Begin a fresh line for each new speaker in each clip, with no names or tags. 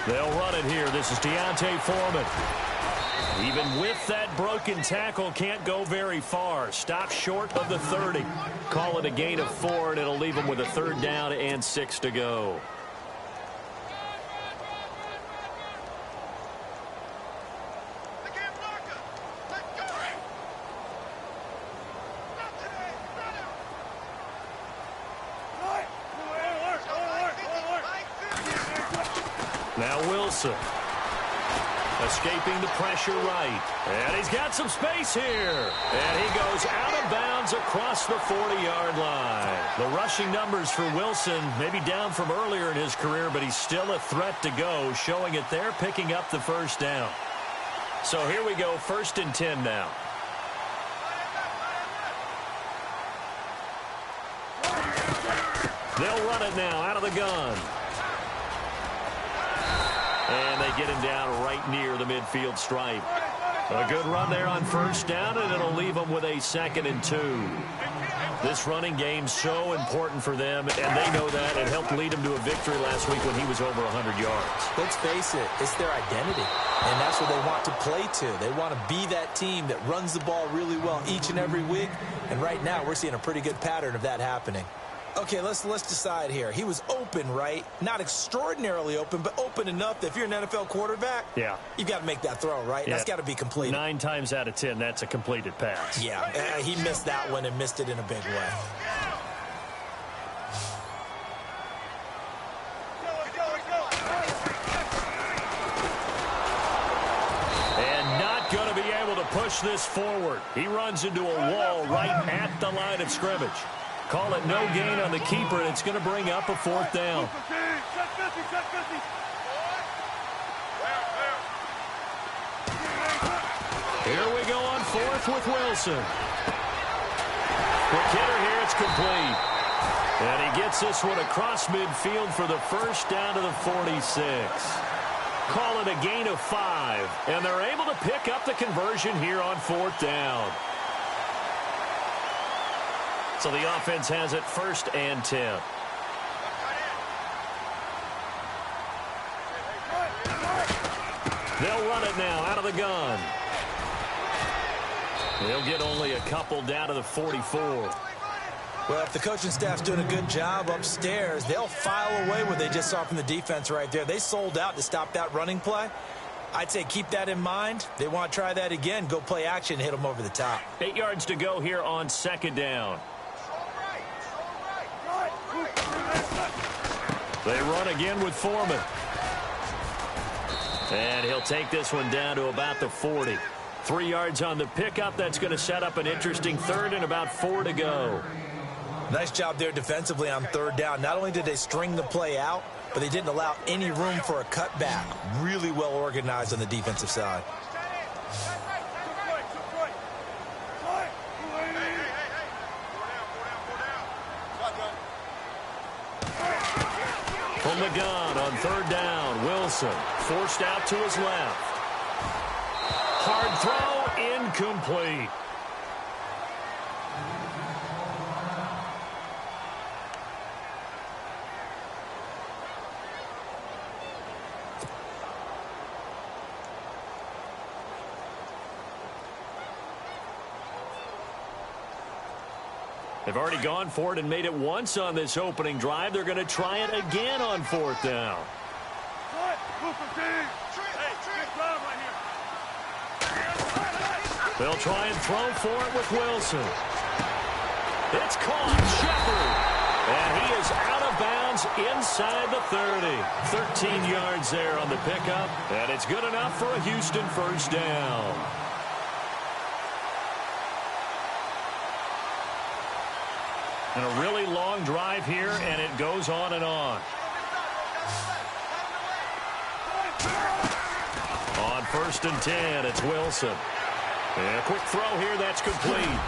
They'll run it here. This is Deontay Foreman. Even with that broken tackle, can't go very far. Stop short of the 30. Call it a gain of 4, and it'll leave them with a 3rd down and 6 to go. Now Wilson. Escaping the pressure right. And he's got some space here. And he goes out of bounds across the 40-yard line. The rushing numbers for Wilson maybe down from earlier in his career, but he's still a threat to go, showing it there, picking up the 1st down. So here we go, 1st and 10 now. They'll run it now out of the gun. And they get him down right near the midfield stripe. A good run there on 1st down, and it'll leave them with a 2nd and 2. This running game so important for them, and they know that. It helped lead them to a victory last week when he was over 100 yards.
Let's face it, it's their identity, and that's what they want to play to. They want to be that team that runs the ball really well each and every week, and right now we're seeing a pretty good pattern of that happening. Okay, let's decide here. He was open, right? Not extraordinarily open, but open enough that if you're an NFL quarterback,
yeah,
you've got to make that throw, right? Yeah. That's got to be completed.
9 times out of 10, that's a completed pass.
Yeah, he missed that one and missed it in a big way.
And not going to be able to push this forward. He runs into a wall right at the line of scrimmage. Call it no gain on the keeper, and it's going to bring up a 4th down. Here we go on 4th with Wilson. Quick hitter here, it's complete. And he gets this one across midfield for the 1st down to the 46. Call it a gain of 5, and they're able to pick up the conversion here on 4th down. So the offense has it 1st and 10. They'll run it now out of the gun. They'll get only a couple down to the 44.
Well, if the coaching staff's doing a good job upstairs, they'll file away what they just saw from the defense right there. They sold out to stop that running play. I'd say keep that in mind. They want to try that again. Go play action, hit them over the top.
8 yards to go here on 2nd down. They run again with Foreman. And he'll take this one down to about the 40. 3 yards on the pickup. That's going to set up an interesting 3rd and about 4 to go.
Nice job there defensively on 3rd down. Not only did they string the play out, but they didn't allow any room for a cutback. Really well organized on the defensive side.
From the gun on 3rd down, Wilson forced out to his left. Hard throw, incomplete. They've already gone for it and made it once on this opening drive. They're going to try it again on 4th down. They'll try and throw for it with Wilson. It's caught. Shepard. And he is out of bounds inside the 30. 13 yards there on the pickup. And it's good enough for a Houston 1st down. And a really long drive here, and it goes on and on. On 1st and 10, it's Wilson. And a quick throw here, that's complete.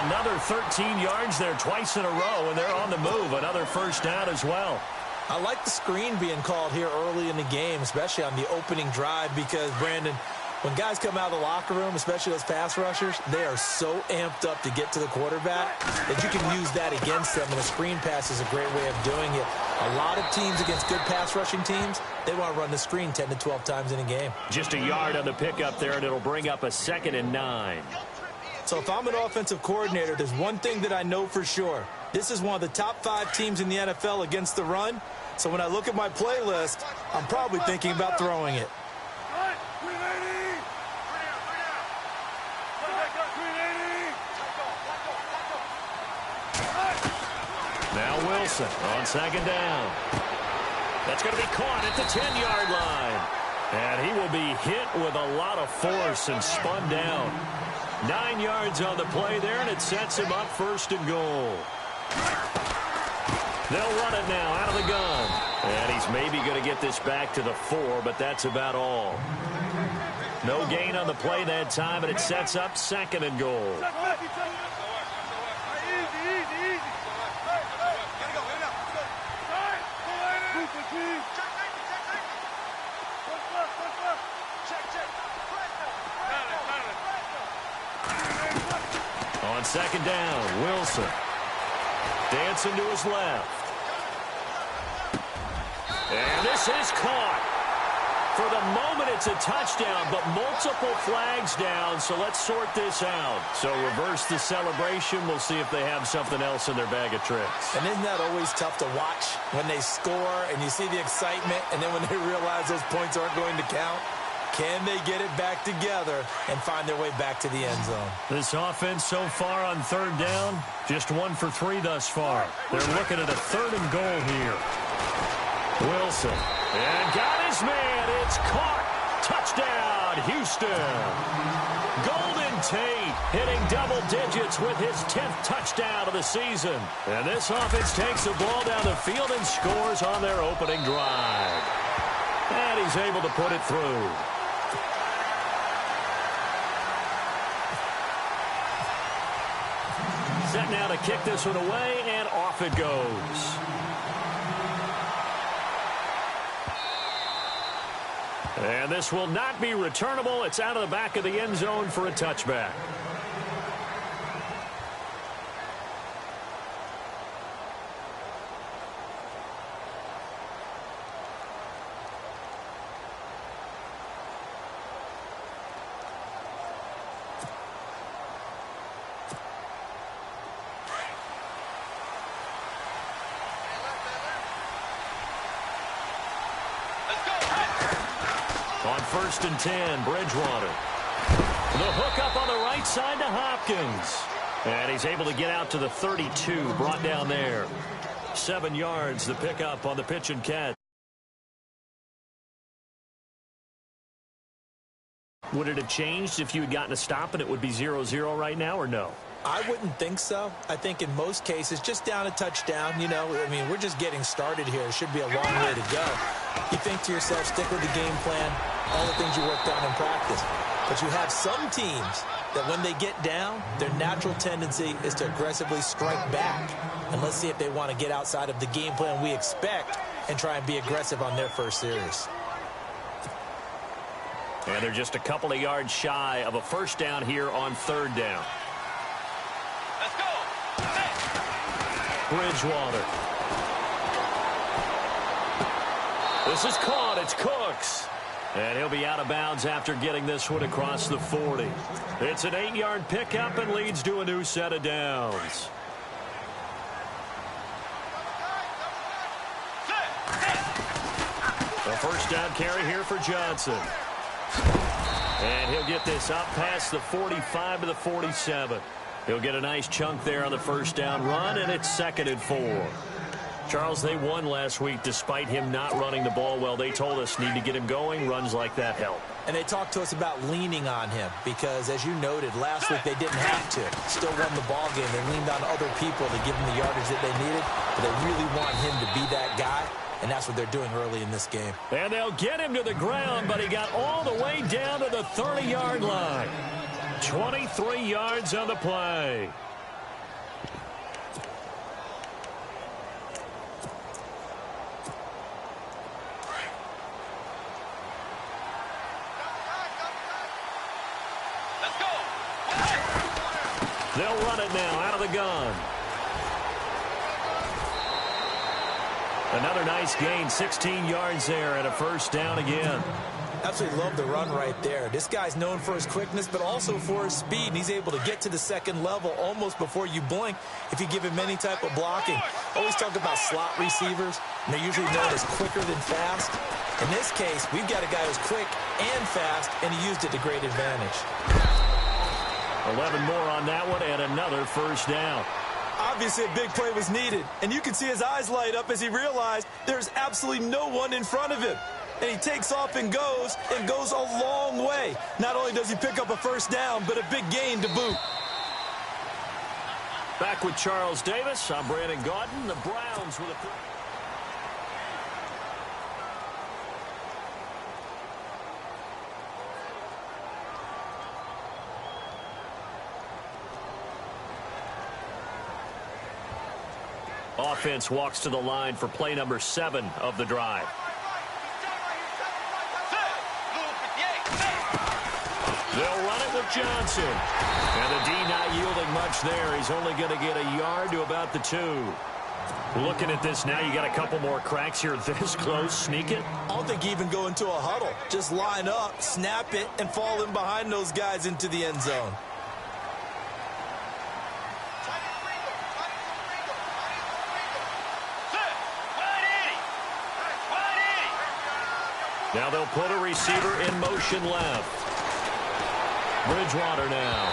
Another 13 yards there twice in a row, and they're on the move. Another 1st down as well.
I like the screen being called here early in the game, especially on the opening drive, because, Brandon, when guys come out of the locker room, especially those pass rushers, they are so amped up to get to the quarterback that you can use that against them, and a screen pass is a great way of doing it. A lot of teams against good pass rushing teams, they want to run the screen 10 to 12 times in a game.
Just a yard on the pickup there, and it'll bring up a 2nd and 9.
So if I'm an offensive coordinator, there's one thing that I know for sure. This is one of the top 5 teams in the NFL against the run. So when I look at my playlist, I'm probably thinking about throwing it.
Now Wilson on 2nd down. That's going to be caught at the 10-yard line. And he will be hit with a lot of force and spun down. 9 yards on the play there, and it sets him up 1st and goal. They'll run it now out of the gun. And he's maybe going to get this back to the 4, but that's about all. No gain on the play that time, and it sets up 2nd and goal. On 2nd down, Wilson. Dancing to his left. And this is caught. For the moment, it's a touchdown, but multiple flags down, so let's sort this out. So reverse the celebration. We'll see if they have something else in their bag of tricks.
And isn't that always tough to watch when they score and you see the excitement, and then when they realize those points aren't going to count? Can they get it back together and find their way back to the end zone?
This offense so far on 3rd down, just 1 for 3 thus far. They're looking at a 3rd and goal here. Wilson. And got his man. It's caught. Touchdown, Houston. Golden Tate hitting double digits with his 10th touchdown of the season. And this offense takes the ball down the field and scores on their opening drive. And he's able to put it through. Set now to kick this one away, and off it goes. And this will not be returnable. It's out of the back of the end zone for a touchback. On 1st and 10, Bridgewater. The hook up on the right side to Hopkins. And he's able to get out to the 32, brought down there. 7 yards, the pickup on the pitch and catch. Would it have changed if you had gotten a stop and it would be 0-0 right now, or no?
I wouldn't think so. I think in most cases, just down a touchdown, you know, I mean, we're just getting started here. It should be a long way to go. You think to yourself, stick with the game plan, all the things you worked on in practice. But you have some teams that when they get down, their natural tendency is to aggressively strike back. And let's see if they want to get outside of the game plan we expect and try and be aggressive on their first series.
And they're just a couple of yards shy of a first down here on 3rd down.
Let's go.
Bridgewater. This is caught. It's Cooks. And he'll be out of bounds after getting this one across the 40. It's an 8-yard pickup and leads to a new set of downs. A first down carry here for Johnson. And he'll get this up past the 45 to the 47. He'll get a nice chunk there on the first down run, and it's 2nd and 4. Charles, they won last week despite him not running the ball well. They told us need to get him going. Runs like that help.
And they talked to us about leaning on him because, as you noted, last week they didn't have to. Still won the ball game. They leaned on other people to give him the yardage that they needed, but they really want him to be that guy, and that's what they're doing early in this game.
And they'll get him to the ground, but he got all the way down to the 30-yard line. 23 yards on the play.
Let's go.
They'll run it now out of the gun. Another nice gain, 16 yards there and a first down again.
Absolutely love the run right there. This guy's known for his quickness, but also for his speed. And he's able to get to the second level almost before you blink if you give him any type of blocking. Always talk about slot receivers, and they're usually known as quicker than fast. In this case, we've got a guy who's quick and fast, and he used it to great advantage.
11 more on that one and another first down.
Obviously, a big play was needed, and you can see his eyes light up as he realized there's absolutely no one in front of him. And he takes off and goes a long way. Not only does he pick up a first down, but a big gain to boot.
Back with Charles Davis. I'm Brandon Gaudin. The Browns with a... Offense walks to the line for play number 7 of the drive. They'll run it with Johnson. And the D not yielding much there. He's only going to get a yard to about the 2. Looking at this now, you got a couple more cracks here this close. Sneak it.
I don't think you even go into a huddle. Just line up, snap it, and fall in behind those guys into the end zone.
Now they'll put a receiver in motion left. Bridgewater now.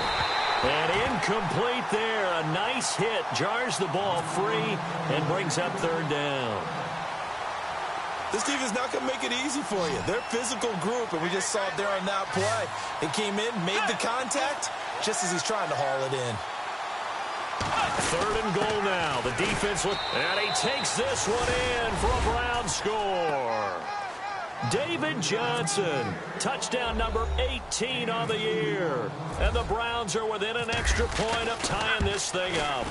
And incomplete there. A nice hit. Jars the ball free and brings up third down.
This team is not going to make it easy for you. They're a physical group, and we just saw it there on that play. It came in, made the contact, just as he's trying to haul it in.
Third and goal now. The defense look, and he takes this one in for a Brown score. David Johnson, touchdown number 18 on the year. And the Browns are within an extra point of tying this thing up.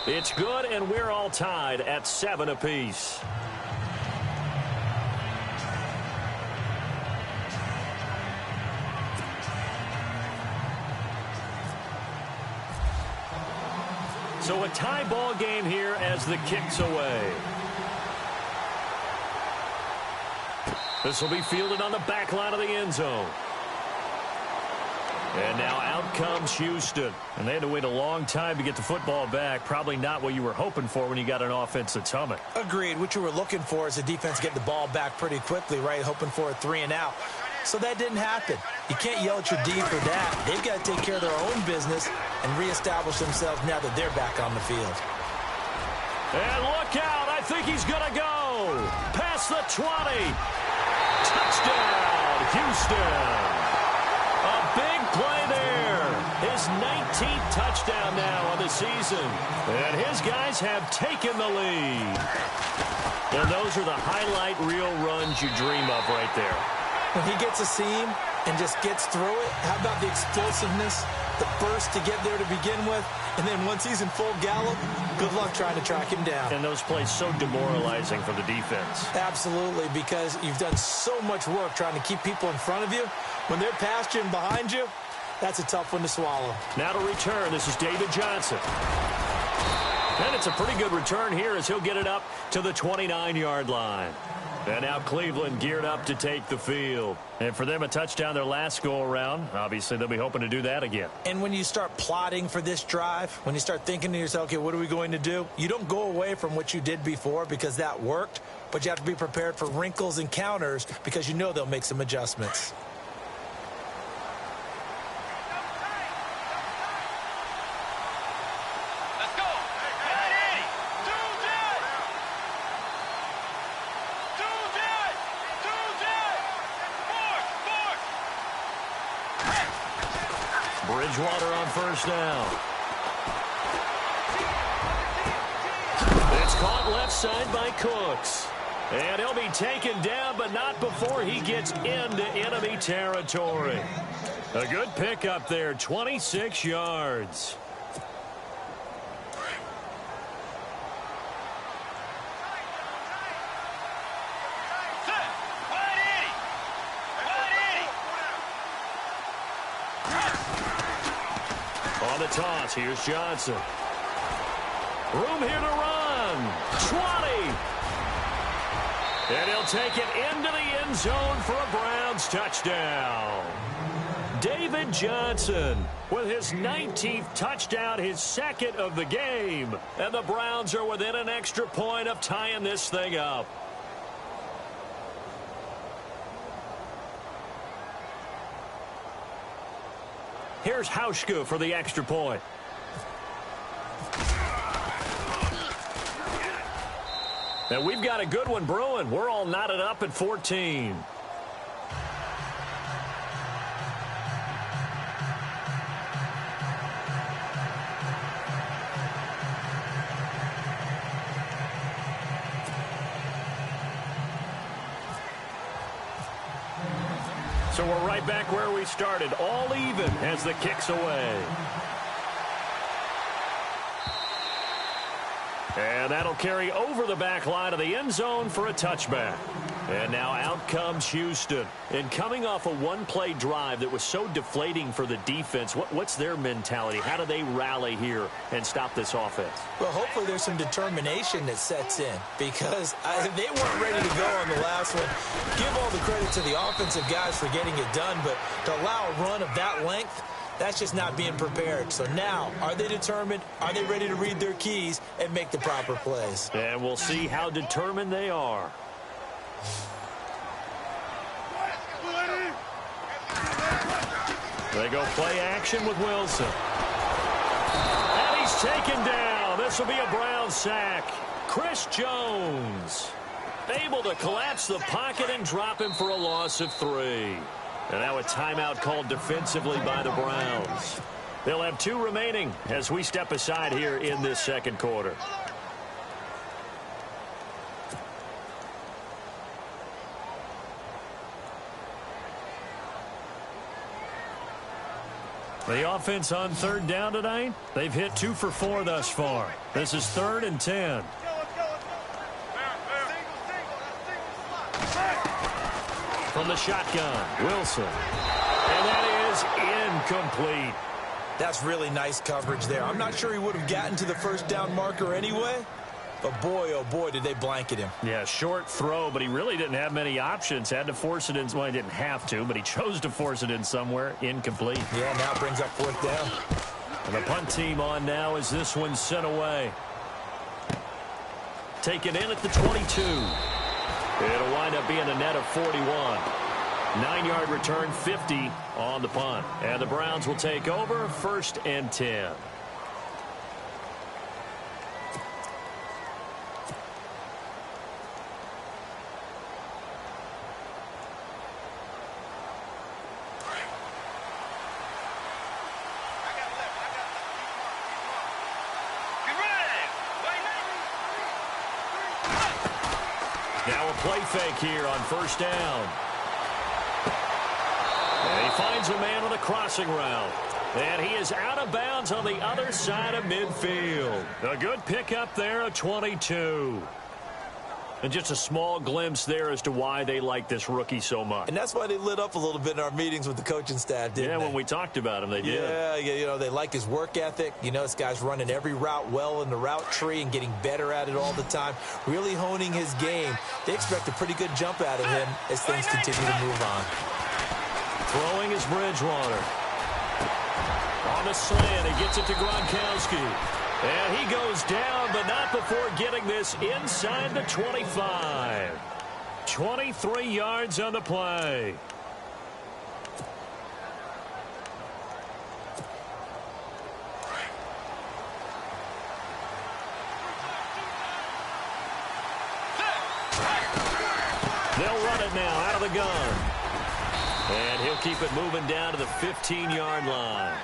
It's good, and we're all tied at 7 apiece. So a tie ball game here as the kick's away. This will be fielded on the back line of the end zone. And now out comes Houston. And they had to wait a long time to get the football back. Probably not what you were hoping for when you got an offense that's humming.
Agreed. What you were looking for is the defense get the ball back pretty quickly, right? Hoping for a 3 and out. So that didn't happen. You can't yell at your D for that. They've got to take care of their own business and reestablish themselves now that they're back on the field.
And look out. I think he's going to go. Past the 20. Touchdown, Houston. A big play there. His 19th touchdown now on the season. And his guys have taken the lead. And those are the highlight reel runs you dream of right there.
When he gets a seam and just gets through it, how about the explosiveness, the burst to get there to begin with, and then once he's in full gallop, good luck trying to track him down.
And those plays so demoralizing for the defense.
Absolutely, because you've done so much work trying to keep people in front of you. When they're past you and behind you, that's a tough one to swallow.
Now to return, this is David Johnson. And it's a pretty good return here as he'll get it up to the 29-yard line. And now Cleveland geared up to take the field. And for them, a touchdown their last go-around. Obviously, they'll be hoping to do that again.
And when you start plotting for this drive, when you start thinking to yourself, okay, what are we going to do? You don't go away from what you did before because that worked, but you have to be prepared for wrinkles and counters because you know they'll make some adjustments.
Bridgewater on first down. It's caught left side by Cooks. And he'll be taken down, but not before he gets into enemy territory. A good pickup there, 26 yards. On the toss, here's Johnson. Room here to run. 20, And he'll take it into the end zone for a Browns touchdown. David Johnson with his 19th touchdown, his second of the game. And the Browns are within an extra point of tying this thing up. Here's Hauschka for the extra point. And we've got a good one brewing. We're all knotted up at 14. So we're right back where we started, all even as the kick's away. And that'll carry over the back line of the end zone for a touchback. And now out comes Houston. And coming off a one-play drive that was so deflating for the defense, what's their mentality? How do they rally here and stop this offense?
Well, hopefully there's some determination that sets in, because they weren't ready to go on the last one. Give all the credit to the offensive guys for getting it done, but to allow a run of that length, that's just not being prepared. So now, are they determined? Are they ready to read their keys and make the proper plays?
And we'll see how determined they are. They go play action with Wilson. And he's taken down. This will be a Browns sack. Chris Jones able to collapse the pocket and drop him for a loss of 3. And now a timeout called defensively by the Browns. They'll have 2 remaining as we step aside here in this second quarter. The offense on third down tonight, they've hit 2 for 4 thus far. This is 3rd and 10. From the shotgun, Wilson. And that is incomplete.
That's really nice coverage there. I'm not sure he would have gotten to the first down marker anyway, but boy, oh boy, did they blanket him.
Yeah, short throw, but he really didn't have many options. Had to force it in. Well, he didn't have to, but he chose to force it in somewhere. Incomplete.
Yeah, now it brings up 4th down.
And the punt team on now as this one's sent away. Taken in at the 22. It'll wind up being a net of 41. 9-yard return, 50 on the punt. And the Browns will take over, 1st and 10. Now a play fake here on 1st down. And he finds a man on a crossing route. And he is out of bounds on the other side of midfield. A good pickup there of 22. And just a small glimpse there as to why they like this rookie so much.
And that's why they lit up a little bit in our meetings with the coaching staff, didn't they?
Yeah, when we talked about him, they did.
Yeah, you know, they like his work ethic. You know, this guy's running every route well in the route tree and getting better at it all the time, really honing his game. They expect a pretty good jump out of him as things continue to move on.
Throwing is Bridgewater. On the slant, he gets it to Gronkowski. And he goes down, but not before getting this inside the 25. 23 yards on the play. They'll run it now out of the gun. And he'll keep it moving down to the 15-yard line.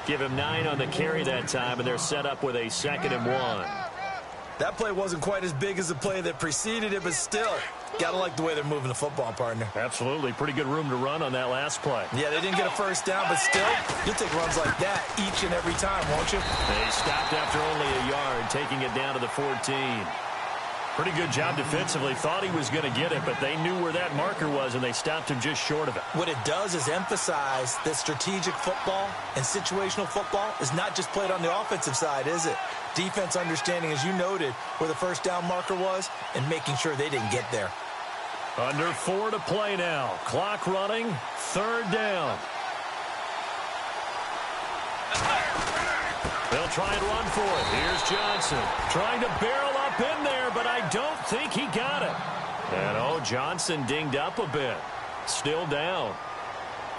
Give him 9 on the carry that time, and they're set up with a 2nd and 1.
That play wasn't quite as big as the play that preceded it, but still, gotta like the way they're moving the football, partner.
Absolutely. Pretty good room to run on that last play.
Yeah, they didn't get a first down, but still, you'll take runs like that each and every time, won't you?
They stopped after only a yard, taking it down to the 14. Pretty good job defensively. Thought he was going to get it, but they knew where that marker was, and they stopped him just short of it.
What it does is emphasize that strategic football and situational football is not just played on the offensive side, is it? Defense understanding, as you noted, where the first down marker was and making sure they didn't get there.
Under 4 to play now. Clock running. 3rd down. They'll try and run for it. Here's Johnson trying to barrel up in there, but I don't think he got it. And, Johnson dinged up a bit. Still down.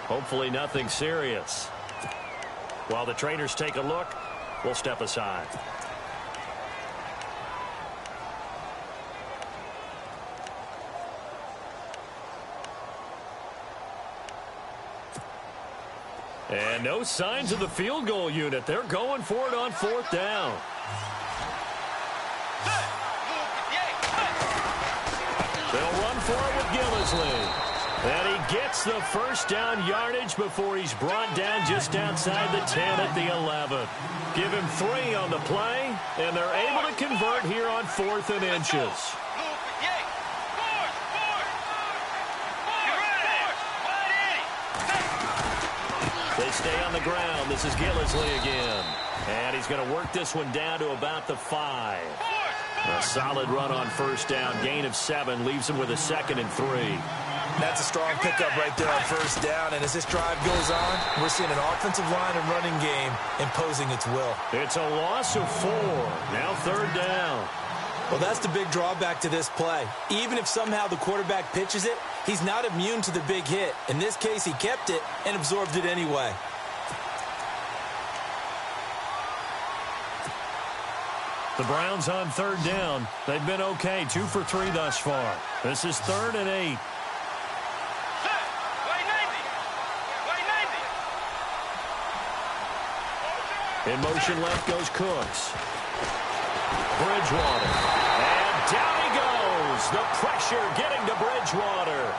Hopefully nothing serious. While the trainers take a look, we'll step aside. And no signs of the field goal unit. They're going for it on 4th down. They'll run for it with Gillisley. And he gets the 1st down yardage before he's brought down just outside the 10 at the 11. Give him 3 on the play, and they're able to convert here on 4th and inches. They stay on the ground. This is Gillisley again. And he's going to work this one down to about the 5. A solid run on 1st down. Gain of 7 leaves him with a 2nd and 3.
That's a strong pickup right there on 1st down. And as this drive goes on, we're seeing an offensive line and running game imposing its will.
It's a loss of 4. Now 3rd down.
Well, that's the big drawback to this play. Even if somehow the quarterback pitches it, he's not immune to the big hit. In this case, he kept it and absorbed it anyway.
The Browns on 3rd down. They've been okay, 2 for 3 thus far. This is 3rd and 8. In motion left goes Cooks. Bridgewater. And down he goes. The pressure getting to Bridgewater.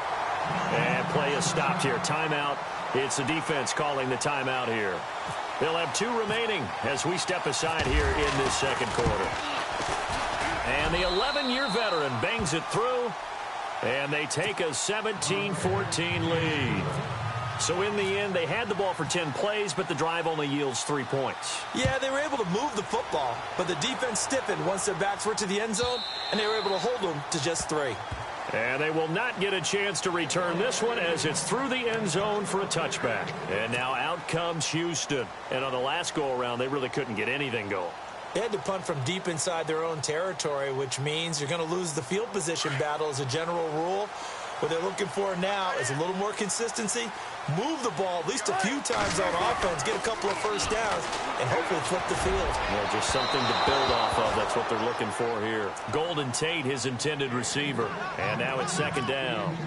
And play is stopped here. Timeout. It's the defense calling the timeout here. They'll have 2 remaining as we step aside here in this 2nd quarter. And the 11-year veteran bangs it through. And they take a 17-14 lead. So in the end, they had the ball for 10 plays, but the drive only yields 3 points.
Yeah, they were able to move the football, but the defense stiffened once their backs were to the end zone, and they were able to hold them to just 3.
And they will not get a chance to return this one as it's through the end zone for a touchback. And now out comes Houston. And on the last go-around, they really couldn't get anything going.
They had to punt from deep inside their own territory, which means you're going to lose the field position battle as a general rule. What they're looking for now is a little more consistency, move the ball at least a few times on offense, get a couple of 1st downs, and hopefully flip the field.
Well, just something to build off of. That's what they're looking for here. Golden Tate, his intended receiver. And now it's 2nd down.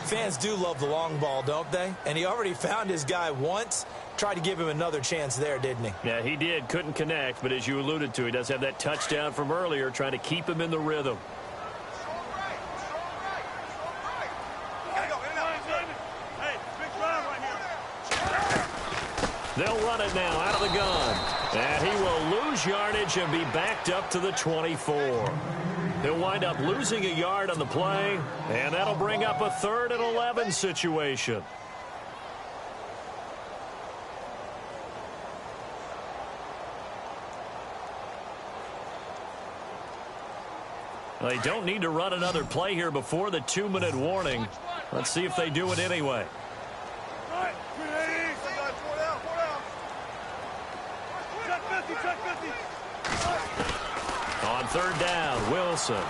Fans do love the long ball, don't they? And he already found his guy once. Tried to give him another chance there, didn't he?
Yeah, he did. Couldn't connect, but as you alluded to, he does have that touchdown from earlier, trying to keep him in the rhythm. They'll run it now out of the gun. And he will lose yardage and be backed up to the 24. He'll wind up losing a yard on the play, and that'll bring up a 3rd and 11 situation. They don't need to run another play here before the 2-minute warning. Let's see if they do it anyway. On 3rd down, Wilson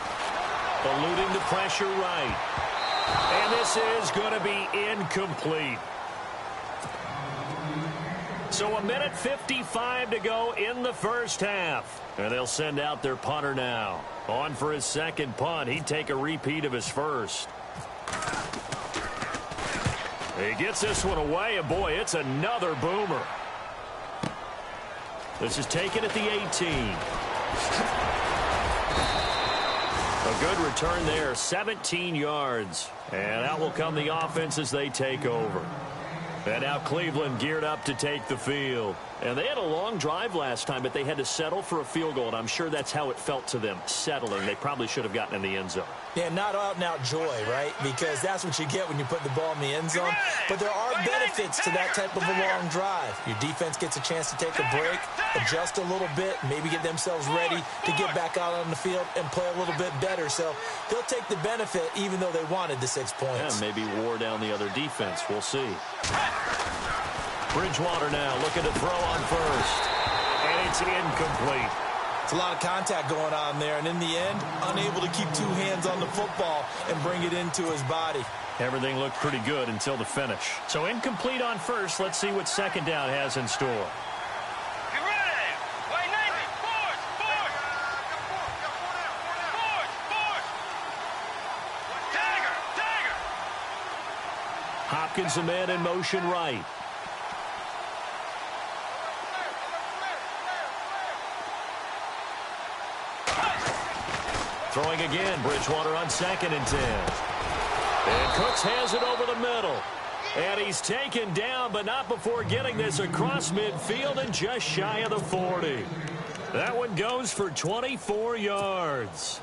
eluding the pressure right. And this is going to be incomplete. So 1:55 to go in the 1st half. And they'll send out their punter now. On for his 2nd punt. He'd take a repeat of his 1st. He gets this one away, and boy, it's another boomer. This is taken at the 18. A good return there, 17 yards. And out will come the offense as they take over. And now Cleveland geared up to take the field. And they had a long drive last time, but they had to settle for a field goal, and I'm sure that's how it felt to them, settling. They probably should have gotten in the end zone.
Yeah, not out-and-out joy, right? Because that's what you get when you put the ball in the end zone. But there are benefits to that type of a long drive. Your defense gets a chance to take a break, adjust a little bit, maybe get themselves ready to get back out on the field and play a little bit better. So they'll take the benefit even though they wanted the 6 points.
Yeah, maybe wore down the other defense. We'll see. Bridgewater now looking to throw on first. And it's incomplete.
It's a lot of contact going on there, and in the end, unable to keep two hands on the football and bring it into his body.
Everything looked pretty good until the finish. So incomplete on first. Let's see what second down has in store.
Get ready. Wait, Navy. Force. Dagger.
Hopkins, a man in motion right. Throwing again, Bridgewater on 2nd and 10. And Cooks has it over the middle. And he's taken down, but not before getting this across midfield and just shy of the 40. That one goes for 24 yards.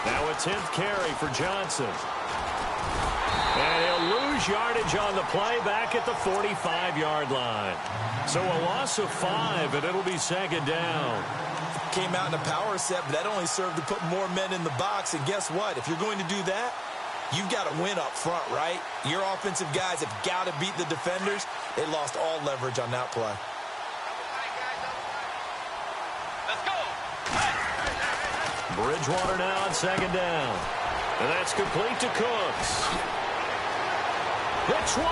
Now a 10th carry for Johnson. And he'll lose yardage on the play back at the 45-yard line. So a loss of 5, and it'll be second down.
Came out in a power set, but that only served to put more men in the box. And guess what? If you're going to do that, you've got to win up front, right? Your offensive guys have got to beat the defenders. They lost all leverage on that play.
Let's go.
Bridgewater now on second down. And that's complete to Cooks. Hit 20.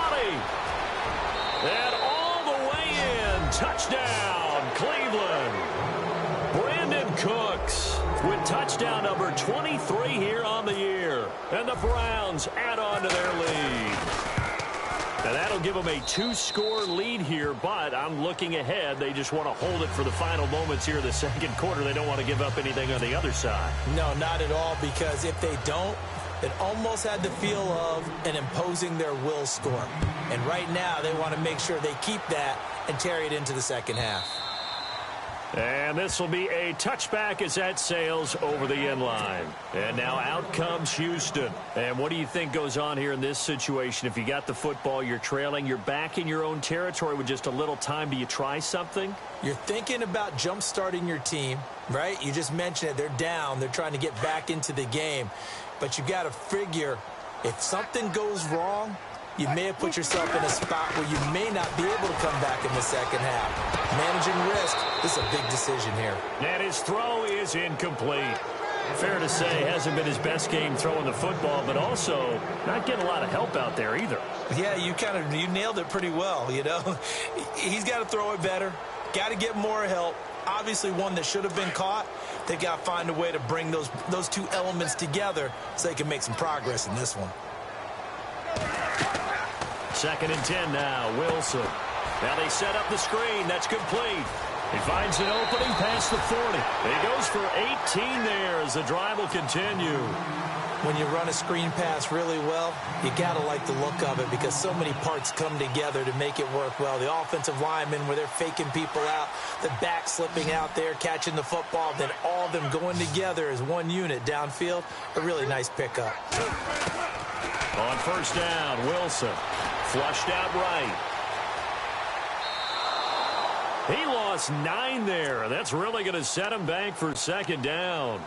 And all the way in. Touchdown, Cleveland. Brandon Cooks with touchdown number 23 here on the year. And the Browns add on to their lead. Now that'll give them a 2-score lead here, but I'm looking ahead. They just want to hold it for the final moments here in the second quarter. They don't want to give up anything on the other side.
No, not at all, because if they don't, it almost had the feel of an imposing their will score. And right now, they want to make sure they keep that and carry it into the second half.
And this will be a touchback as that sails over the end line. And now out comes Houston. And what do you think goes on here in this situation? If you got the football, you're trailing, you're back in your own territory with just a little time. Do you try something?
You're thinking about jump-starting your team, right? You just mentioned it. They're down. They're trying to get back into the game. But you got to figure, if something goes wrong, you may have put yourself in a spot where you may not be able to come back in the second half. Managing risk, this is a big decision here.
And his throw is incomplete. Fair to say, hasn't been his best game throwing the football, but also not getting a lot of help out there either.
Yeah, you nailed it pretty well, you know. He's got to throw it better, got to get more help. Obviously one that should have been caught. They've got to find a way to bring those two elements together so they can make some progress in this one.
2nd and 10 now, Wilson. Now they set up the screen. That's complete. He finds an opening past the 40. He goes for 18 there as the drive will continue.
When you run a screen pass really well, you got to like the look of it because so many parts come together to make it work well. The offensive linemen where they're faking people out, the back slipping out there, catching the football, then all of them going together as one unit downfield. A really nice pickup.
On first down, Wilson. Flushed out right. He lost 9 there. That's really going to set him back for second down.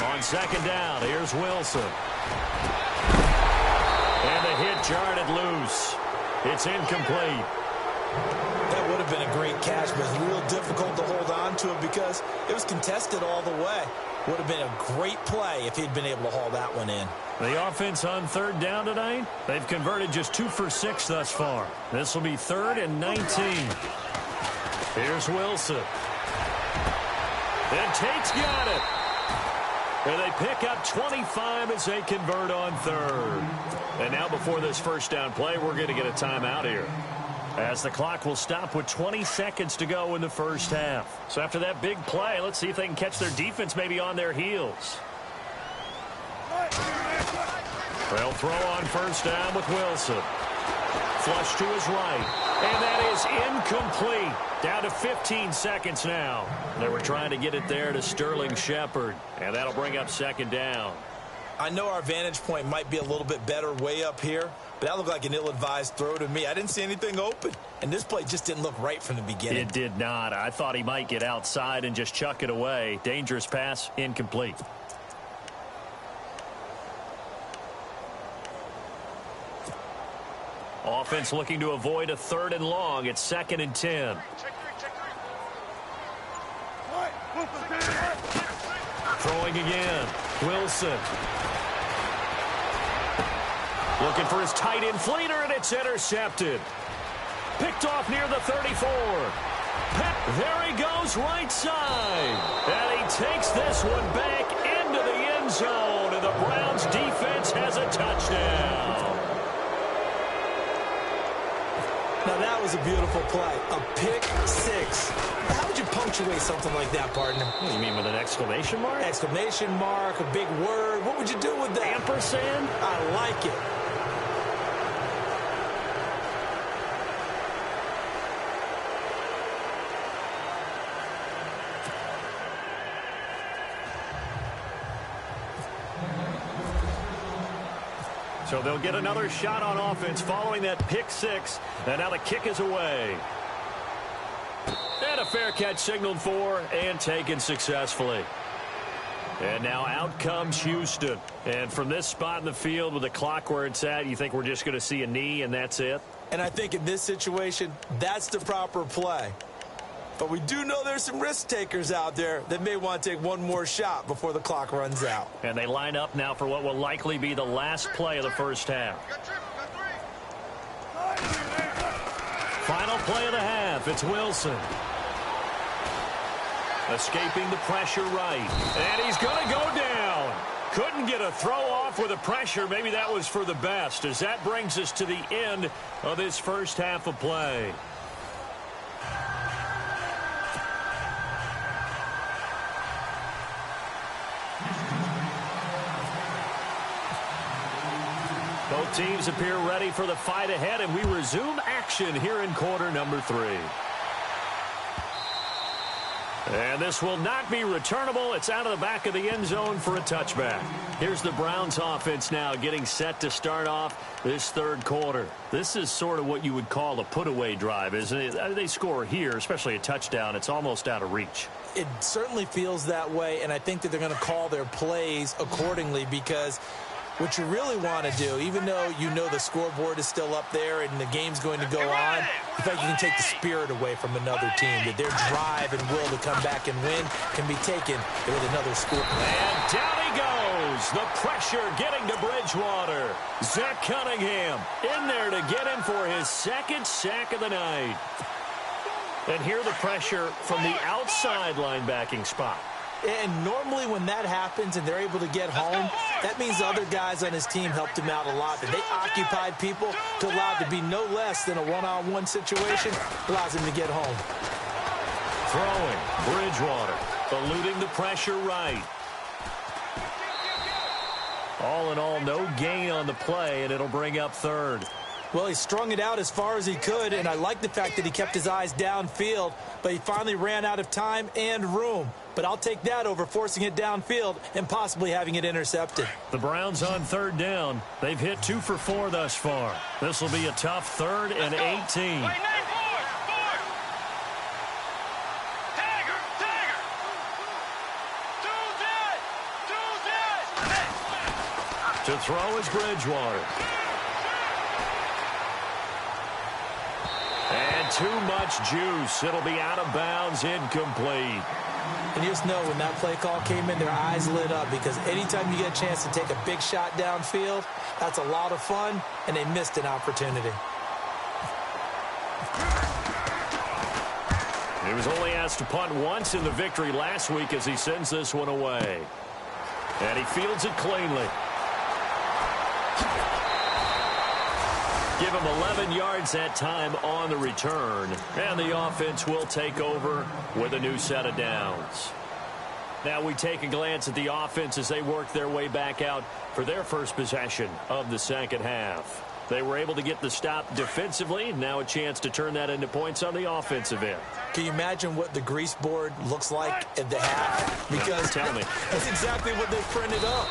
On second down, here's Wilson. And the hit jarred it loose. It's incomplete.
That would have been a great catch, but it's real difficult to hold on to it because it was contested all the way. Would have been a great play if he'd been able to haul that one in.
The offense on third down tonight, they've converted just 2 for 6 thus far. This will be 3rd and 19. Here's Wilson. And Tate's got it. And they pick up 25 as they convert on third. And now before this first down play, we're going to get a timeout here, as the clock will stop with 20 seconds to go in the first half. So after that big play, let's see if they can catch their defense maybe on their heels. They'll throw on first down with Wilson. Flush to his right. And that is incomplete. Down to 15 seconds now. They were trying to get it there to Sterling Shepard. And that'll bring up second down.
I know our vantage point might be a little bit better way up here, but that looked like an ill-advised throw to me. I didn't see anything open, and this play just didn't look right from the beginning.
It did not. I thought he might get outside and just chuck it away. Dangerous pass, incomplete. Offense looking to avoid a 3rd and long. It's 2nd and 10. Throwing again. Wilson. Looking for his tight end fleeter, and it's intercepted. Picked off near the 34. There he goes, right side. And he takes this one back into the end zone, and the Browns defense has a touchdown.
Now, that was a beautiful play. A pick 6. How would you punctuate something like that, partner?
What do you mean, with an exclamation mark?
Exclamation mark, a big word. What would you do with that?
Ampersand?
I like it.
So they'll get another shot on offense following that pick 6. And now the kick is away. And a fair catch signaled for and taken successfully. And now out comes Houston. And from this spot in the field with the clock where it's at, you think we're just going to see a knee and that's it?
And I think in this situation, that's the proper play. But we do know there's some risk takers out there that may want to take one more shot before the clock runs out.
And they line up now for what will likely be the last play of the first half. Final play of the half. It's Wilson. Escaping the pressure right. And he's going to go down. Couldn't get a throw off with the pressure. Maybe that was for the best, as that brings us to the end of this first half of play. Both teams appear ready for the fight ahead, and we resume action here in quarter number 3. And this will not be returnable. It's out of the back of the end zone for a touchback. Here's the Browns offense now getting set to start off this third quarter. This is sort of what you would call a put-away drive, isn't it? They score here, especially a touchdown. It's almost out of reach.
It certainly feels that way, and I think that they're going to call their plays accordingly, because what you really want to do, even though you know the scoreboard is still up there and the game's going to go on, in fact, you can take the spirit away from another team, that their drive and will to come back and win can be taken with another score.
And down he goes. The pressure getting to Bridgewater. Zach Cunningham in there to get him for his 2nd sack of the night. And here the pressure from the outside linebacking spot.
And normally when that happens and they're able to get home, that means the other guys on his team helped him out a lot. That they occupied people to allow it to be no less than a one-on-one situation, allows him to get home.
Throwing, Bridgewater, eluding the pressure right. All in all, no gain on the play, and it'll bring up third.
Well, he strung it out as far as he could, and I like the fact that he kept his eyes downfield, but he finally ran out of time and room. But I'll take that over forcing it downfield and possibly having it intercepted.
The Browns on third down. They've hit 2 for 4 thus far. This will be a tough 3rd and 18. To throw is Bridgewater. And too much juice. It'll be out of bounds, incomplete.
And you just know when that play call came in, their eyes lit up because anytime you get a chance to take a big shot downfield, that's a lot of fun, and they missed an opportunity.
He was only asked to punt once in the victory last week as he sends this one away. And he fields it cleanly. Give him 11 yards that time on the return. And the offense will take over with a new set of downs. Now we take a glance at the offense as they work their way back out for their first possession of the second half. They were able to get the stop defensively. Now a chance to turn that into points on the offensive end.
Can you imagine what the grease board looks like at the half? Because
tell me.
That's exactly what they printed up.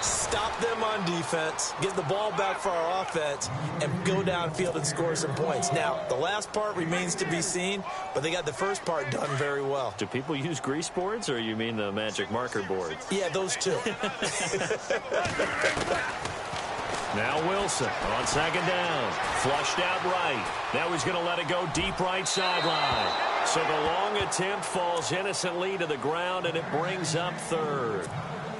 Stop them on defense, get the ball back for our offense, and go downfield and score some points. Now, the last part remains to be seen, but they got the first part done very well.
Do people use grease boards, or you mean the magic marker boards?
Yeah, those two.
Now Wilson on second down. Flushed out right. Now he's going to let it go deep right sideline. So the long attempt falls innocently to the ground, and it brings up third.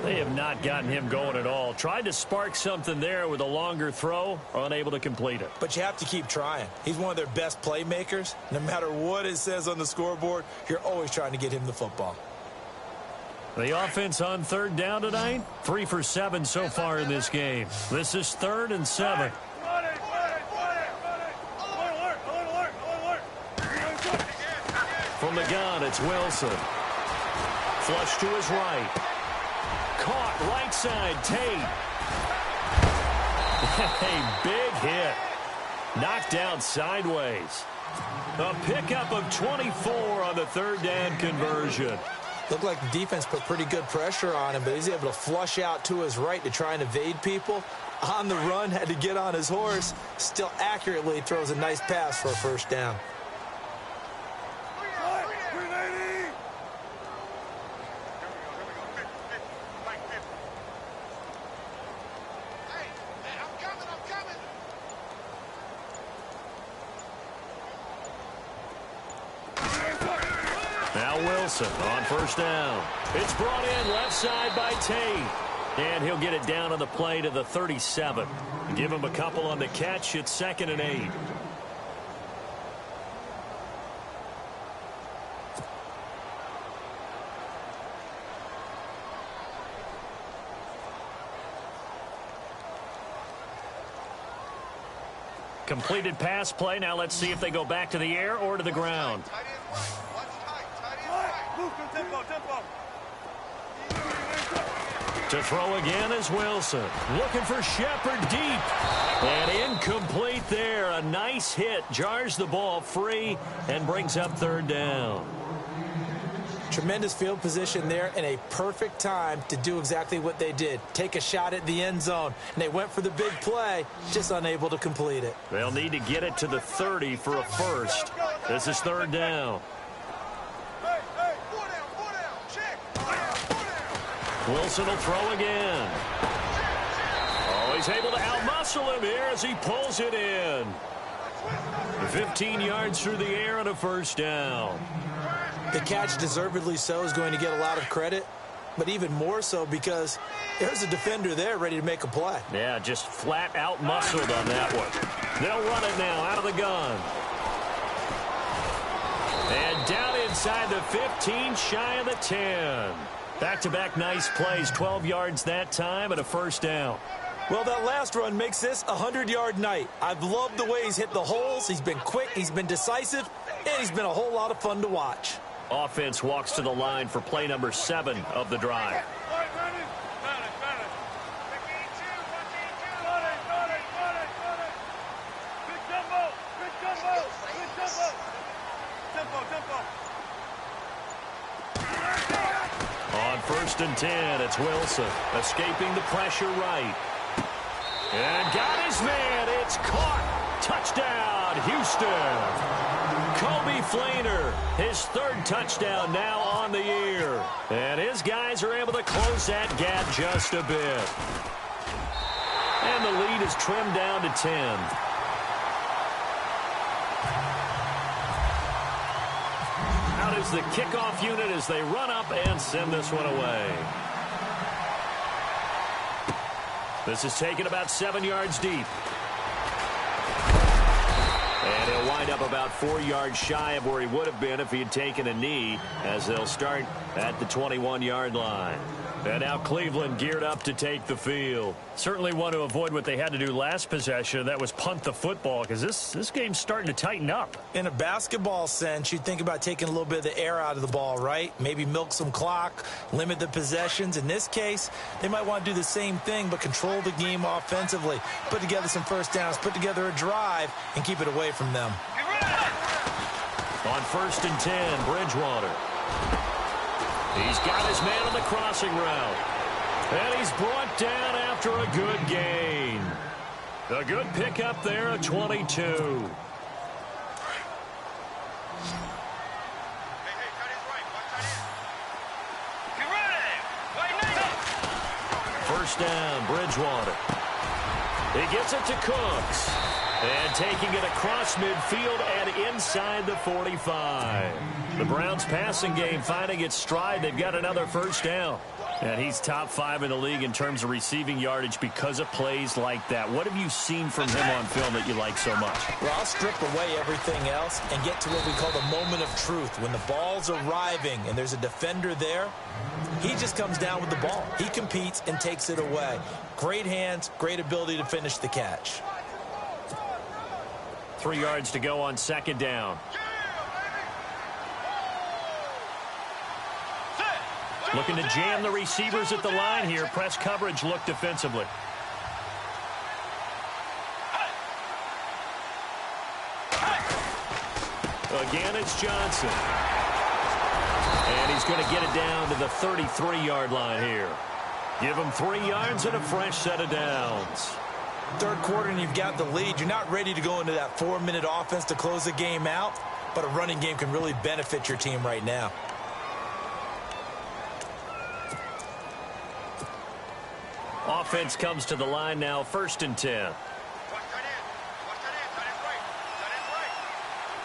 They have not gotten him going at all. Tried to spark something there with a longer throw, unable to complete it.
But you have to keep trying. He's one of their best playmakers. No matter what it says on the scoreboard, you're always trying to get him the football.
The offense on third down tonight, 3 for 7 so far in this game. This is 3rd and 7. From the gun, it's Wilson. Flush to his right. Caught right side, Tate. A big hit. Knocked down sideways. A pickup of 24 on the third down conversion.
Looked like the defense put pretty good pressure on him, but he's able to flush out to his right to try and evade people. On the run, had to get on his horse. Still accurately throws a nice pass for a first down.
Now Wilson on first down. It's brought in left side by Tate. And he'll get it down on the play to the 37. Give him a couple on the catch. It's 2nd and 8. Completed pass play. Now let's see if they go back to the air or to the ground. To throw again is Wilson. Looking for Shepard deep. And incomplete there. A nice hit. Jars the ball free and brings up third down.
Tremendous field position there and a perfect time to do exactly what they did. Take a shot at the end zone. And they went for the big play, just unable to complete it.
They'll need to get it to the 30 for a first. This is third down. Wilson will throw again. Oh, he's able to outmuscle him here as he pulls it in. 15 yards through the air and a first down.
The catch, deservedly so, is going to get a lot of credit, but even more so because there's a defender there ready to make a play.
Yeah, just flat out muscled on that one. They'll run it now out of the gun. And down inside the 15, shy of the 10. Back-to-back nice plays, 12 yards that time and a first down.
Well, that last run makes this a 100-yard night. I've loved the way he's hit the holes. He's been quick, he's been decisive, and he's been a whole lot of fun to watch.
Offense walks to the line for play number 7 of the drive. On 1st and 10, it's Wilson escaping the pressure right. And got his man. It's caught. Touchdown, Houston. Kobe Flainer, his 3rd touchdown now on the year. And his guys are able to close that gap just a bit. And the lead is trimmed down to 10. out is the kickoff unit as they run up and send this one away. This is taken about 7 yards deep. And he'll wind up about 4 yards shy of where he would have been if he had taken a knee, as they'll start at the 21-yard line. And now Cleveland geared up to take the field. Certainly want to avoid what they had to do last possession. That was punt the football, because this game's starting to tighten up.
In a basketball sense, you'd think about taking a little bit of the air out of the ball, right? Maybe milk some clock, limit the possessions. In this case, they might want to do the same thing, but control the game offensively. Put together some first downs, put together a drive, and keep it away from them.
On 1st and 10, Bridgewater. He's got his man on the crossing route. And he's brought down after a good gain. A good pickup there at 22. First down, Bridgewater. He gets it to Cooks. And taking it across midfield and inside the 45. The Browns passing game finding its stride. They've got another first down. And he's top 5 in the league in terms of receiving yardage because of plays like that. What have you seen from him on film that you like so much?
Well, I'll strip away everything else and get to what we call the moment of truth. When the ball's arriving and there's a defender there, he just comes down with the ball. He competes and takes it away. Great hands, great ability to finish the catch.
3 yards to go on 2nd down. Looking to jam the receivers at the line here. Press coverage look defensively. Again, it's Johnson. And he's going to get it down to the 33-yard line here. Give him 3 yards and a fresh set of downs.
Third quarter and you've got the lead. You're not ready to go into that 4-minute offense to close the game out, but a running game can really benefit your team right now.
Offense comes to the line now, 1st and 10.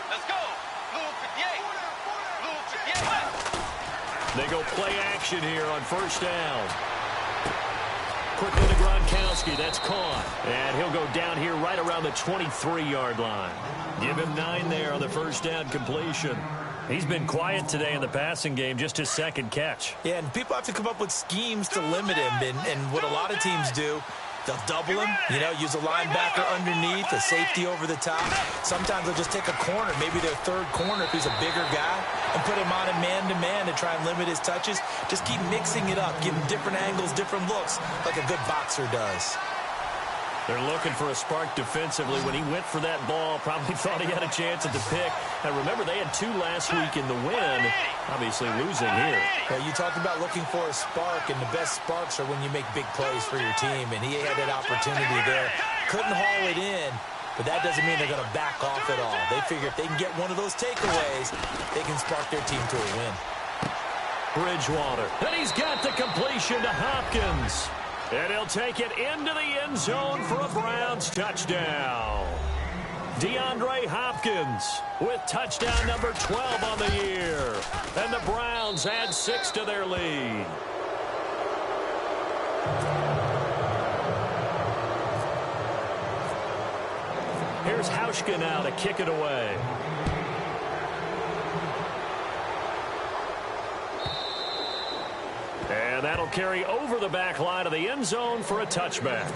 Let's go. Blue 58.
They go play action here on 1st down. Quickly to Gronkowski. That's caught. And he'll go down here right around the 23-yard line. Give him 9 there on the 1st down completion. He's been quiet today in the passing game, just his 2nd catch.
Yeah, and people have to come up with schemes to limit him. And what a lot of teams do, they'll double him, use a linebacker underneath, a safety over the top. Sometimes they'll just take a corner, maybe their 3rd corner if he's a bigger guy, and put him on a man-to-man to try and limit his touches. Just keep mixing it up, give him different angles, different looks, like a good boxer does.
They're looking for a spark defensively. When he went for that ball, probably thought he had a chance at the pick. And remember, they had 2 last week in the win, obviously losing here.
Well, you talked about looking for a spark, and the best sparks are when you make big plays for your team, and he had that opportunity there. Couldn't haul it in, but that doesn't mean they're going to back off at all. They figure if they can get one of those takeaways, they can spark their team to a win.
Bridgewater, and he's got the completion to Hopkins. And he'll take it into the end zone for a Browns touchdown. DeAndre Hopkins with touchdown number 12 on the year. And the Browns add 6 to their lead. Here's Hauschka now to kick it away. And that'll carry over the back line of the end zone for a touchback.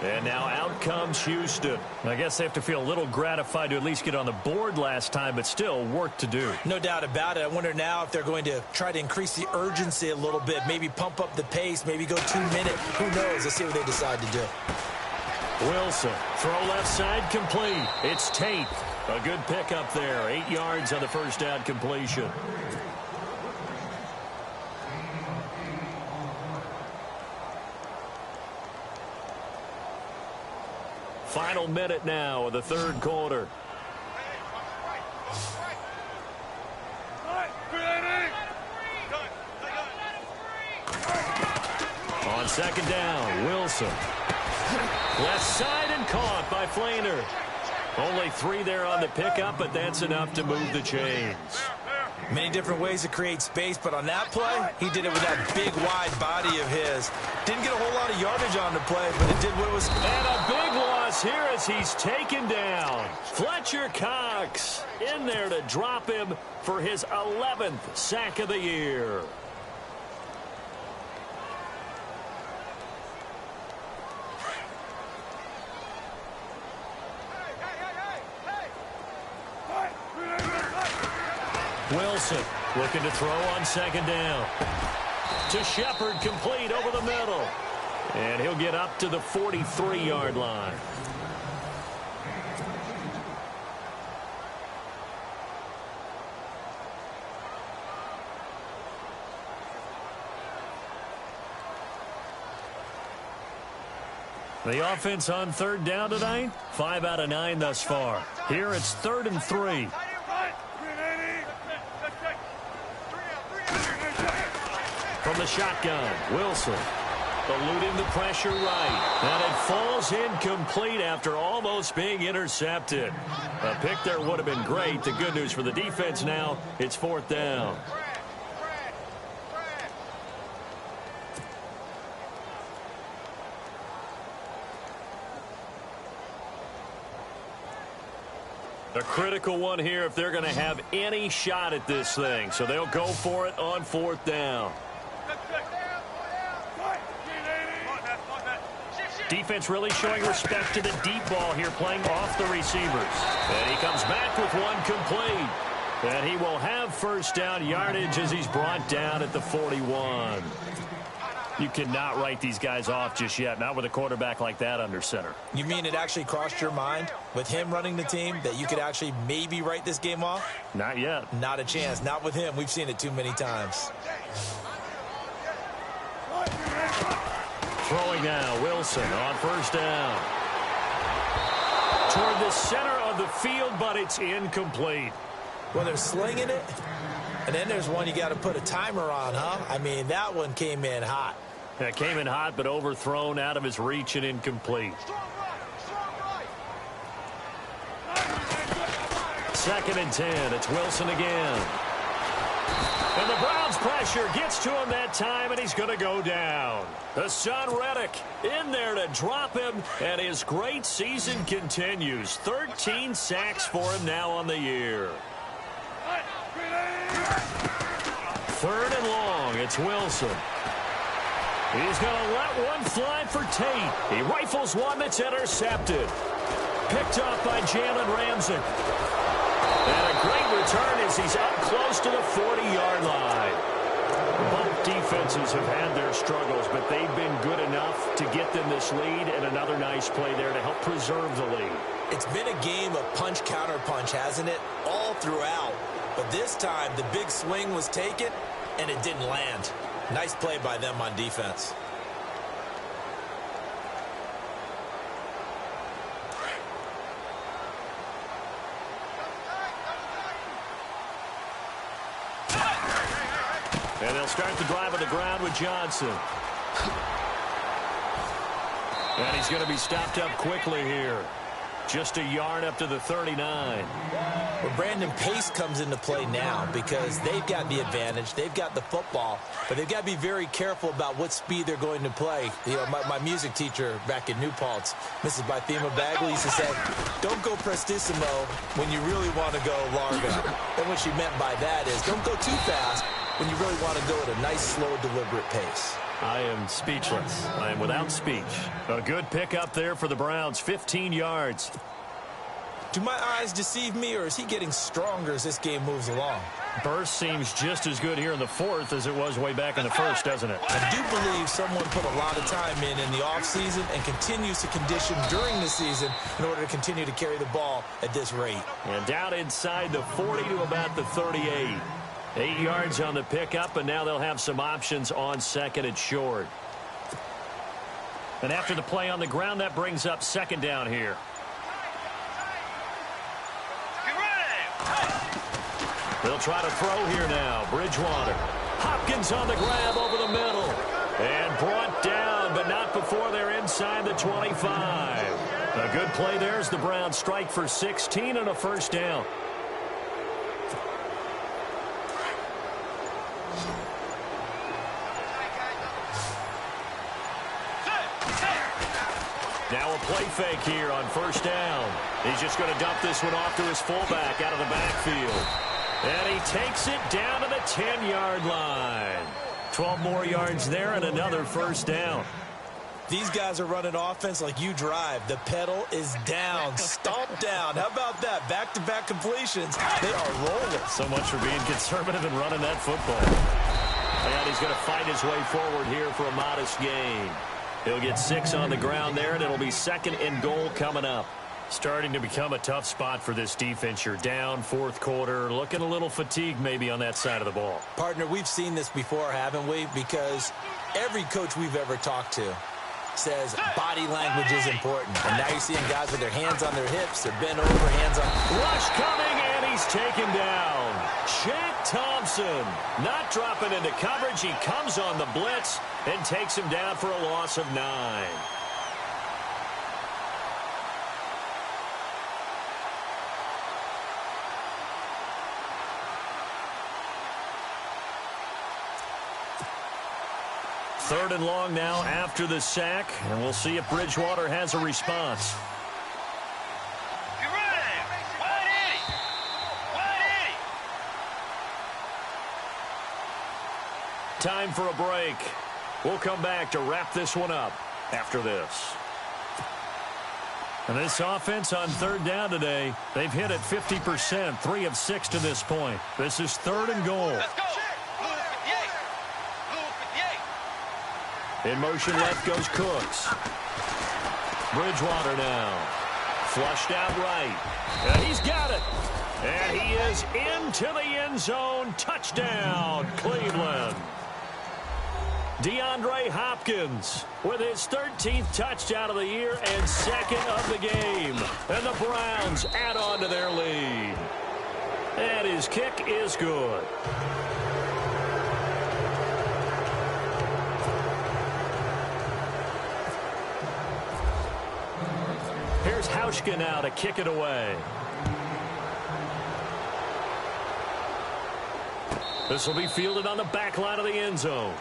And now out comes Houston. I guess they have to feel a little gratified to at least get on the board last time, but still work to do.
No doubt about it. I wonder now if they're going to try to increase the urgency a little bit, maybe pump up the pace, maybe go 2 minutes. Who knows? Let's see what they decide to do.
Wilson, throw left side complete. It's Tate. A good pickup there. 8 yards on the 1st down completion. Final minute now of the 3rd quarter. On 2nd down, Wilson. Left side and caught by Flainer. Only 3 there on the pickup, but that's enough to move the chains.
Many different ways to create space, but on that play, he did it with that big, wide body of his. Didn't get a whole lot of yardage on the play, but it did what it was.
And a big loss here as he's taken down. Fletcher Cox in there to drop him for his 11th sack of the year. Wilson looking to throw on second down. To Shepard, complete over the middle. And he'll get up to the 43-yard line. The offense on third down tonight, 5 out of 9 thus far. Here it's 3rd and 3. From the shotgun, Wilson eluding the pressure right. And it falls incomplete after almost being intercepted. A pick there would have been great. The good news for the defense now, it's 4th down. A critical one here if they're going to have any shot at this thing. So they'll go for it on 4th down. Defense really showing respect to the deep ball here, playing off the receivers. And he comes back with one complete. And he will have first down yardage as he's brought down at the 41. You cannot write these guys off just yet, not with a quarterback like that under center.
You mean it actually crossed your mind with him running the team that you could actually maybe write this game off?
Not yet.
Not a chance. Not with him. We've seen it too many times.
Throwing now, Wilson on first down. Toward the center of the field, but it's incomplete.
Well, they're slinging it, and then there's one you got to put a timer on, huh? I mean, that one came in hot.
That came in hot, but overthrown out of his reach and incomplete. 2nd and 10. It's Wilson again. And the Browns pressure gets to him that time, and he's going to go down. Hassan Reddick in there to drop him, and his great season continues. 13 sacks for him now on the year. 3rd and long. It's Wilson. He's going to let one fly for Tate. He rifles one that's intercepted. Picked off by Jalen Ramsey. And a great return as he's up close to the 40-yard line. Both defenses have had their struggles, but they've been good enough to get them this lead, and another nice play there to help preserve the lead.
It's been a game of punch-counter-punch, hasn't it? All throughout. But this time, the big swing was taken, and it didn't land. Nice play by them on defense.
And they'll start the drive on the ground with Johnson. And he's going to be stopped up quickly here. Just a yard up to the 39.
Well, Brandon, pace comes into play now because they've got the advantage. They've got the football, but they've got to be very careful about what speed they're going to play. You know, my music teacher back in New Paltz, Mrs. Bythema Bagley, used to say, don't go prestissimo when you really want to go largo. And what she meant by that is don't go too fast when you really want to go at a nice, slow, deliberate pace.
I am speechless. I am without speech. A good pickup there for the Browns, 15 yards.
Do my eyes deceive me, or is he getting stronger as this game moves along?
Burst seems just as good here in the 4th as it was way back in the 1st, doesn't it?
I do believe someone put a lot of time in the offseason and continues to condition during the season in order to continue to carry the ball at this rate.
And down inside the 40 to about the 38. 8 yards on the pickup, and now they'll have some options on 2nd and short. And after the play on the ground, that brings up 2nd down here. They'll try to throw here now. Bridgewater. Hopkins on the grab over the middle. And brought down, but not before they're inside the 25. A good play there as the Browns strike for 16 and a first down. Now a play fake here on first down. He's just going to dump this one off to his fullback out of the backfield. And he takes it down to the 10-yard line. 12 more yards there and another first down.
These guys are running offense like you drive. The pedal is down, stomped down. How about that? Back-to-back completions. They are rolling.
So much for being conservative and running that football. And he's going to fight his way forward here for a modest gain. He'll get 6 on the ground there, and it'll be 2nd and goal coming up. Starting to become a tough spot for this defense. You're down, 4th quarter, looking a little fatigued maybe on that side of the ball.
Partner, we've seen this before, haven't we? Because every coach we've ever talked to says body language is important. And now you're seeing guys with their hands on their hips, they're bent over, hands on.
Rush coming, and he's taken down. Shaq Thompson not dropping into coverage. He comes on the blitz and takes him down for a loss of 9. Third and long now after the sack, and we'll see if Bridgewater has a response.
Get ready. 180. 180.
Time for a break. We'll come back to wrap this one up after this. And this offense on third down today, they've hit it 50%, 3 of 6 to this point. This is 3rd and goal.
Let's go.
In motion left goes Cooks. Bridgewater now. Flushed out right. And he's got it. And he is into the end zone. Touchdown, Cleveland. DeAndre Hopkins with his 13th touchdown of the year and 2nd of the game. And the Browns add on to their lead. And his kick is good. Here's Hauschka now to kick it away. This will be fielded on the back line of the end zone.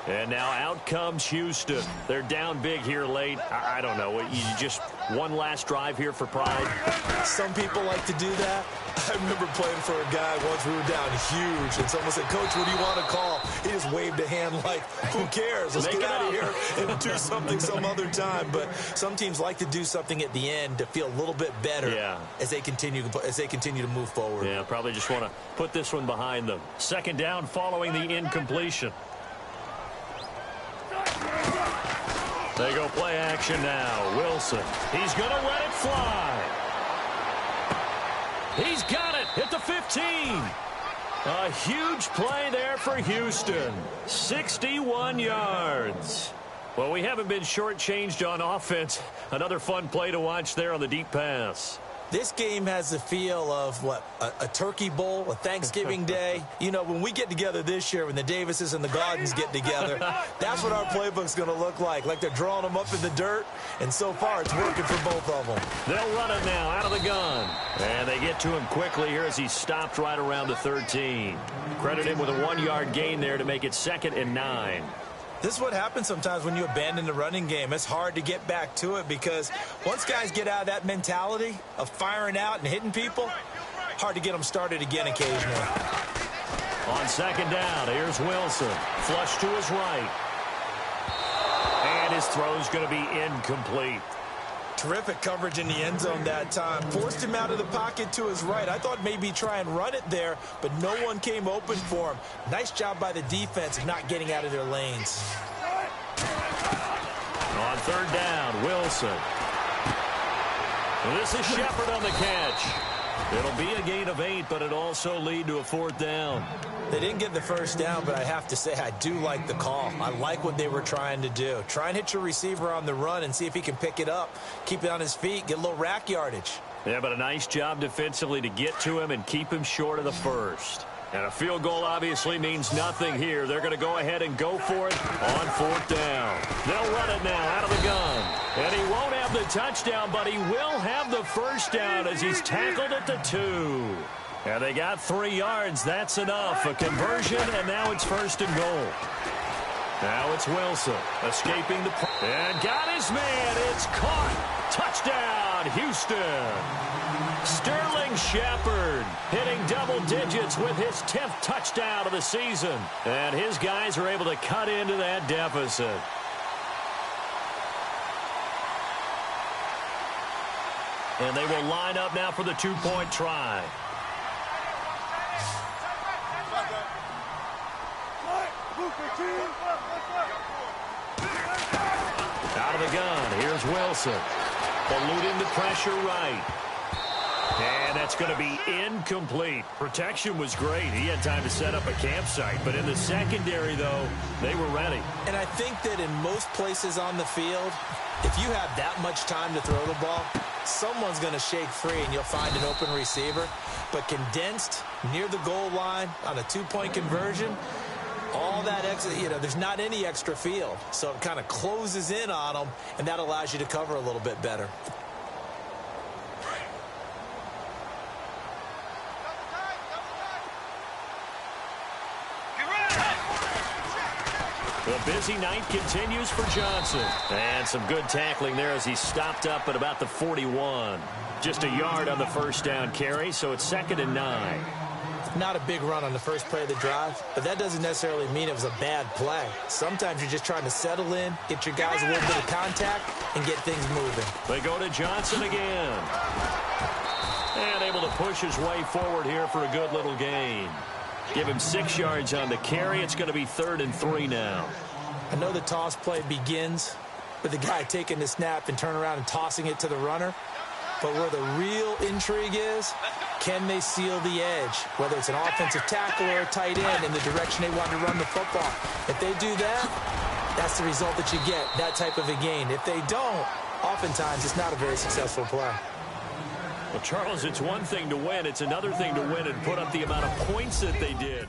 And now out comes Houston. They're down big here late. I don't know. You just one last drive here for pride?
Some people like to do that. I remember playing for a guy once. We were down huge, and someone said, "Coach, what do you want to call?" He just waved a hand like, who cares? Let's get out of here and do something some other time. But some teams like to do something at the end to feel a little bit better as they continue to move forward.
Yeah, probably just want to put this one behind them. 2nd down following the incompletion. They go play action now. Wilson. He's going to let it fly. He's got it at the 15. A huge play there for Houston. 61 yards. Well, we haven't been shortchanged on offense. Another fun play to watch there on the deep pass.
This game has the feel of, a turkey bowl, a Thanksgiving day. You know, when we get together this year, when the Davises and the Gardens get together, that's what our playbook's going to look like. Like they're drawing them up in the dirt, and so far it's working for both of them.
They'll run it now out of the gun. And they get to him quickly here as he stopped right around the 13. Credit him with a 1-yard gain there to make it 2nd and 9.
This is what happens sometimes when you abandon the running game. It's hard to get back to it because once guys get out of that mentality of firing out and hitting people, hard to get them started again occasionally.
On 2nd down, here's Wilson. Flush to his right. And his throw's going to be incomplete.
Terrific coverage in the end zone that time. Forced him out of the pocket to his right. I thought maybe try and run it there, but no one came open for him. Nice job by the defense of not getting out of their lanes.
On 3rd down, Wilson. This is Shepard on the catch. It'll be a gain of 8, but it also lead to a 4th down.
They didn't get the first down, but I have to say I do like the call. I like what they were trying to do. Try and hit your receiver on the run and see if he can pick it up. Keep it on his feet, get a little rack yardage.
Yeah, but a nice job defensively to get to him and keep him short of the first. And a field goal obviously means nothing here. They're going to go ahead and go for it on 4th down. They'll run it now out of the gun. And he won't have the touchdown, but he will have the first down as he's tackled at the 2. And they got 3 yards. That's enough. A conversion, and now it's 1st and goal. Now it's Wilson escaping the... And got his man. It's caught. Touchdown, Houston. Sterling Shepard hitting double digits with his 10th touchdown of the season. And his guys are able to cut into that deficit. And they will line up now for the 2-point try. Out of the gun, here's Wilson. Eluding the pressure right. And that's going to be incomplete. Protection was great. He had time to set up a campsite. But in the secondary, though, they were ready.
And I think that in most places on the field, if you have that much time to throw the ball, someone's going to shake free and you'll find an open receiver. But condensed near the goal line on a 2-point conversion, all that extra, there's not any extra field. So it kind of closes in on them, and that allows you to cover a little bit better.
The busy night continues for Johnson. And some good tackling there as he stopped up at about the 41. Just a yard on the first down carry, so it's 2nd and 9.
Not a big run on the first play of the drive, but that doesn't necessarily mean it was a bad play. Sometimes you're just trying to settle in, get your guys a little bit of contact, and get things moving.
They go to Johnson again. And able to push his way forward here for a good little gain. Give him 6 yards on the carry. It's going to be 3rd and 3 now.
I know the toss play begins with the guy taking the snap and turn around and tossing it to the runner. But where the real intrigue is, can they seal the edge? Whether it's an offensive tackle or a tight end in the direction they want to run the football. If they do that, that's the result that you get, that type of a gain. If they don't, oftentimes it's not a very successful play.
Well, Charles, it's one thing to win. It's another thing to win and put up the amount of points that they did.